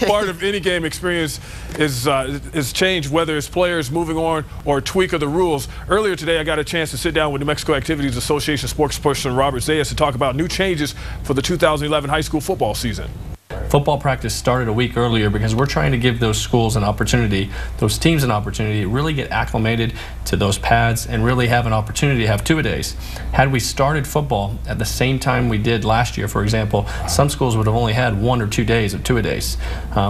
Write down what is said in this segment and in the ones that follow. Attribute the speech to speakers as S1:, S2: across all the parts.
S1: Part of any game experience is change, whether it's players moving on or a tweak of the rules. Earlier today, I got a chance to sit down with New Mexico Activities Association spokesperson Robert Zayas to talk about new changes for the 2011 high school football season.
S2: Football practice started a week earlier because we're trying to give those schools an opportunity, those teams an opportunity to really get acclimated to those pads and really have an opportunity to have two-a-days. Had we started football at the same time we did last year, for example, some schools would have only had 1 or 2 days of two-a-days,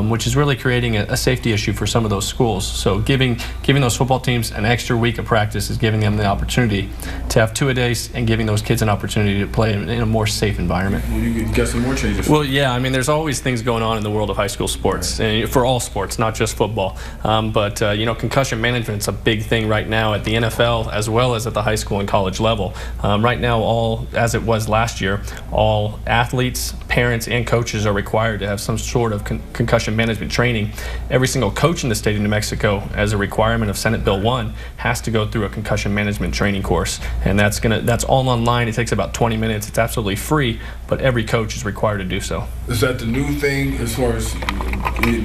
S2: which is really creating a safety issue for some of those schools. So giving those football teams an extra week of practice is giving them the opportunity to have two-a-days and giving those kids an opportunity to play in a more safe environment.
S1: Well, you got some more changes.
S2: Well, yeah, I mean, there's always things going on in the world of high school sports, and for all sports, not just football. You know, concussion management's a big thing right now at the NFL as well as at the high school and college level. Right now, as it was last year, all athletes, parents, and coaches are required to have some sort of concussion management training. Every single coach in the state of New Mexico, as a requirement of Senate Bill 1, has to go through a concussion management training course, and that's all online. It takes about 20 minutes. It's absolutely free, but every coach is required to do so.
S1: Is that the new thing as far as,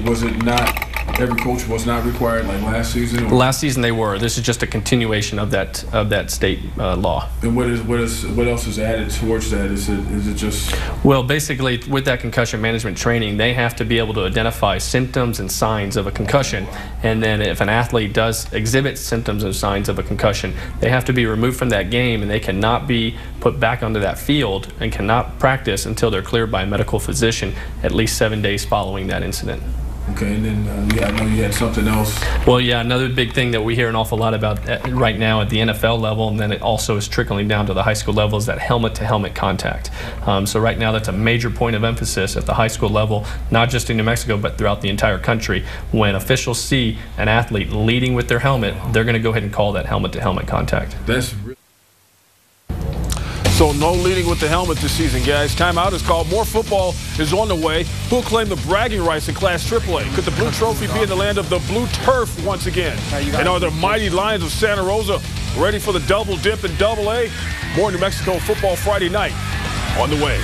S1: was it not, every coach was not required like last season? Or?
S2: Last season they were. This is just a continuation of that state law.
S1: And what else is added towards that? Is it just?
S2: Well, basically with that concussion management training, they have to be able to identify symptoms and signs of a concussion, and then if an athlete does exhibit symptoms and signs of a concussion, they have to be removed from that game, and they cannot be put back onto that field and cannot practice until they're cleared by a medical physician at least 7 days following that incident.
S1: Okay, and then yeah, I know you had something else.
S2: Well, yeah, another big thing that we hear an awful lot about right now at the NFL level, and then it also is trickling down to the high school level, is that helmet-to-helmet contact. So right now that's a major point of emphasis at the high school level, not just in New Mexico, but throughout the entire country. When officials see an athlete leading with their helmet, they're going to go ahead and call that helmet-to-helmet contact.
S1: So no leading with the helmet this season, guys. Timeout is called. More football is on the way. Who'll claim the bragging rights in Class AAA? Could the Blue Trophy be in the land of the Blue Turf once again? And are the mighty Lions of Santa Rosa ready for the double dip in AA? More New Mexico Football Friday night on the way.